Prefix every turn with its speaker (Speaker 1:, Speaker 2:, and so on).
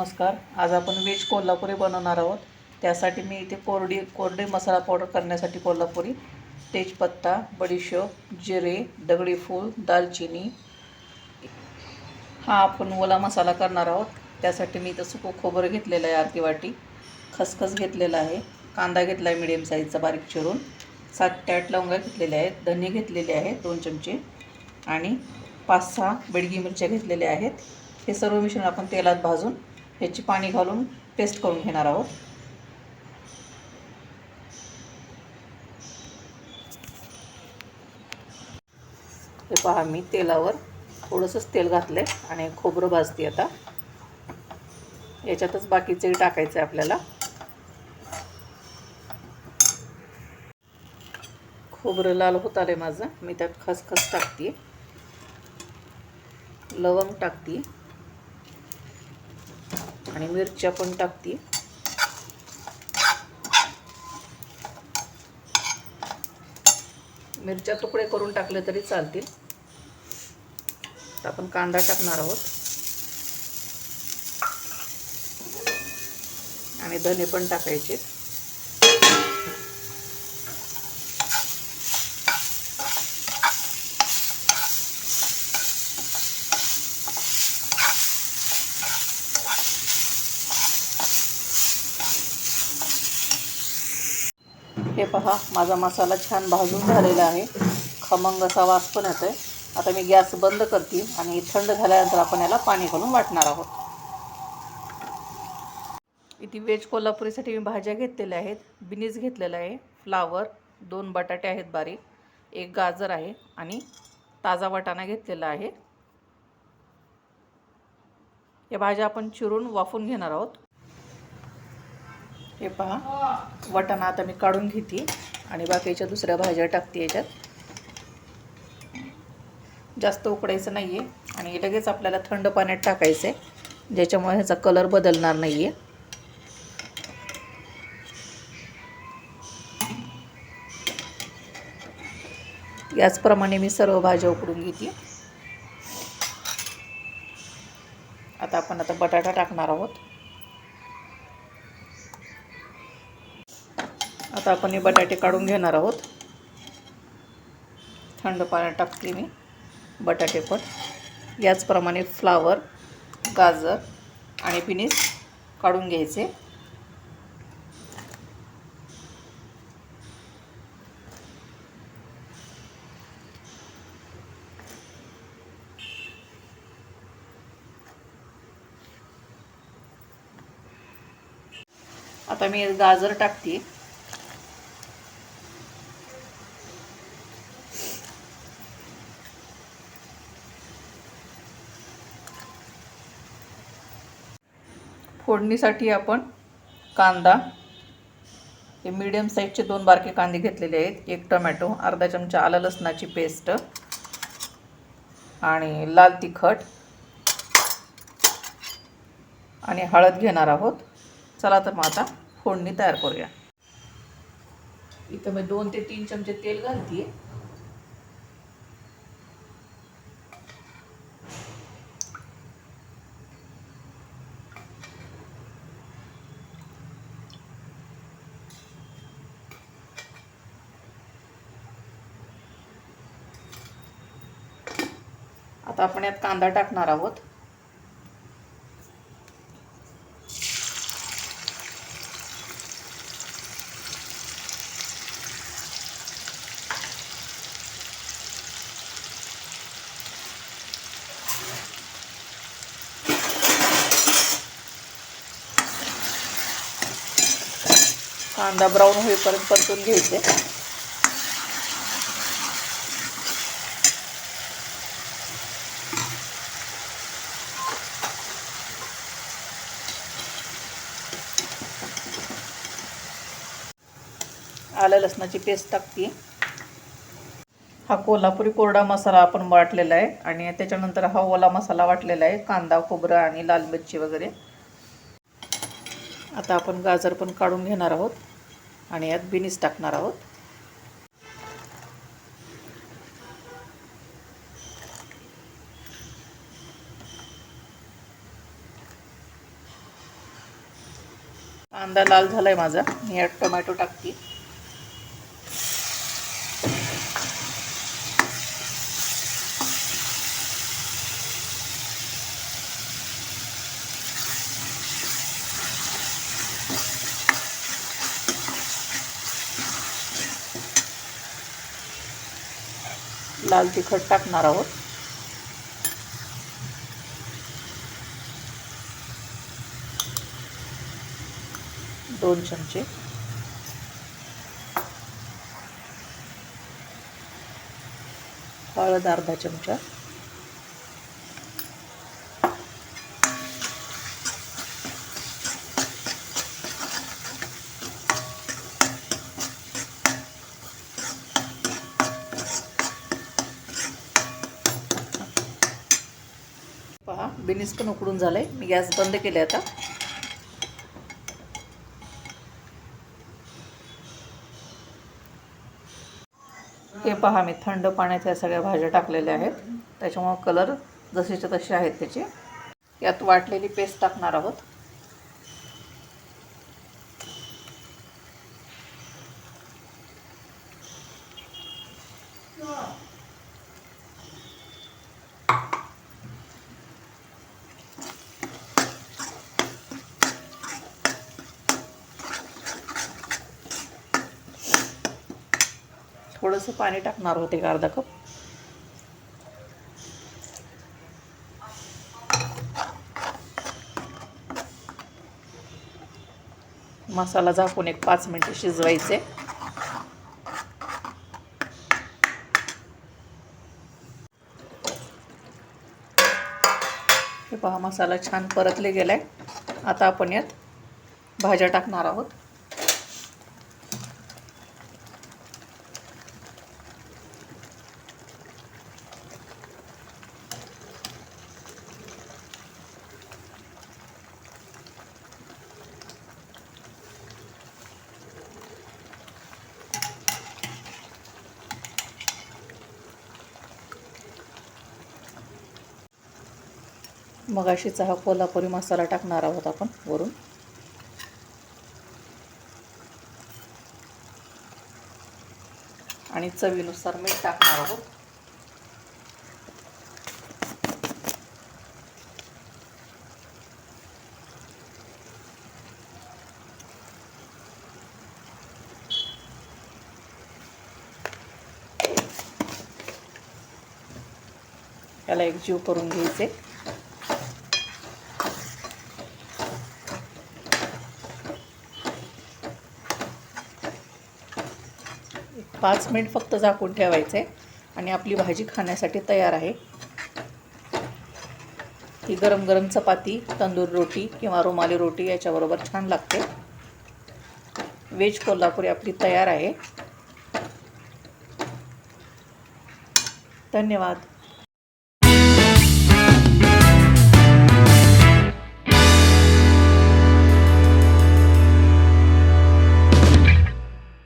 Speaker 1: नमस्कार. आज आपण व्हेज कोल्हापुरी बनवणार आहोत. त्यासाठी मी इथे कोरडे मसाला पावडर करण्यासाठी कोल्हापुरी, तेजपत्ता, बडीशोप, जिरे, दगडी फूल, दालचिनी हा आपण ओला मसाला करणार आहोत. त्यासाठी मी इथं सुकं खोबरं घेतलेलं आहे अर्धी वाटी, खसखस घेतलेला आहे, कांदा घेतला आहे मीडियम साईजचा बारीक चिरून, 7 ते 8 लवंगा घेतलेल्या आहेत, धने घेतलेले आहेत 2 चमचे आणि 5-6 बेडगी मिरच्या घेतलेल्या आहेत. हे सर्व मिश्रण आपण तेलात भाजून ह्याची पाणी घालून पेस्ट करून घेणार आहोत. हे पहा, मी तेलावर थोडंसंच तेल घातलंय आणि खोबरं भाजते. आता याच्यातच बाकीचे टाकायचे आपल्याला. खोबरं लाल होत आले माझं. मी त्यात खसखस टाकते, लवंग टाकते आणि मिरच्या पण टाकते. मिरच्या तुकडे करून टाकले तरी चालतील. आपण कांदा टाकणार आहोत आणि धने पण टाकायचे. हे पहा, माझा मसाला छान भाजून झालेला आहे. खमंग असा वास पण येतोय. आता मी गॅस बंद करते आणि थंड झाल्यानंतर आपण याला पाणी घालून वाटणार आहोत. इथे व्हेज कोल्हापुरीसाठी मी भाज्या घेतलेल्या आहेत. बिनीस घेतलेला आहे, फ्लावर, 2 बटाटे आहेत बारीक, 1 गाजर आहे आणि ताजा वाटाणा घेतलेला आहे. या भाज्या आपण चिरून वाफून घेणार आहोत. हे पहा, वाटाणा आता मी काढून घेते आणि बाकीच्या दुसऱ्या भाज्या टाकते याच्यात. जास्त उकडायचं नाही आहे आणि लगेच आपल्याला थंड पाण्यात टाकायचं आहे, ज्याच्यामुळे ह्याचा कलर बदलणार नाही आहे. याचप्रमाणे मी सर्व भाज्या उकडून घेते. आता बटाटा टाकणार आहोत. आता आपण हे बटाटे काढून घेणार आहोत. थंड पाण्यात टाकते मी बटाटे पण. याचप्रमाणे फ्लावर, गाजर आणि बिनीस काढून घ्यायचे. आता मी गाजर टाकते. फोडणीसाठी आपण कांदा, हे मीडियम साईजचे 2 बारके कांदे घेतलेले आहेत, 1 टोमॅटो, अर्धा चमचा आलं लसणाची पेस्ट आणि लाल तिखट आणि हळद घेणार आहोत. चला तर मग आता फोडणी तयार करूया. इथं मी 2 ते 3 चमचे तेल घालते. आता आपण यात कांदा टाकणार आहोत. कांदा ब्राऊन होईपर्यंत परतून घ्यायचे. आलं लसणाची पेस्ट टाकते. हा कोल्हापुरी कोरडा मसाला आपण वाटलेला आहे आणि त्याच्यानंतर हा ओला मसाला वाटलेला आहे, कांदा, खोबरं आणि लाल मिरची वगैरे. आता आपण गाजर पण काढून घेणार आहोत आणि यात बिनीस टाकणार आहोत. कांदा लाल झालाय माझा. मी यात टोमॅटो टाकते. लाल तिखट टाकणार आहोत. दोन चमचे. हळद अर्धा चमचा. पहा बिनीस पण उकडून झालंय. मी गॅस बंद केले आता. हे पहा मी थंड पाण्यात या सगळ्या भाज्या टाकलेल्या आहेत. त्याच्यामुळे कलर जसेच्या तसे आहेत त्याचे. यात वाटलेली पेस्ट टाकणार आहोत. थोडंसं पाणी टाकणार होते, अर्धा कप. मसाला झाकून एक 5 मिनिटे शिजवायचे. हे पहा मसाला छान परतले गेलाय. आता आपण यात भाज्या टाकणार आहोत. मगाशीचा हा कोल्हापुरी मसाला टाकणार आहोत आपण वरून. आणि चवीनुसार मीठ टाकणार आहोत. याला एकजीव करून घ्यायचे. 5 मिनिट फक्त झाकून ठेवायचे आणि आपली भाजी खाण्यासाठी तयार आहे. ही गरम गरम चपाती, तंदूर रोटी किंवा रुमाली रोटी याच्याबरोबर छान लागते. व्हेज कोल्हापुरी आपली तयार आहे. धन्यवाद.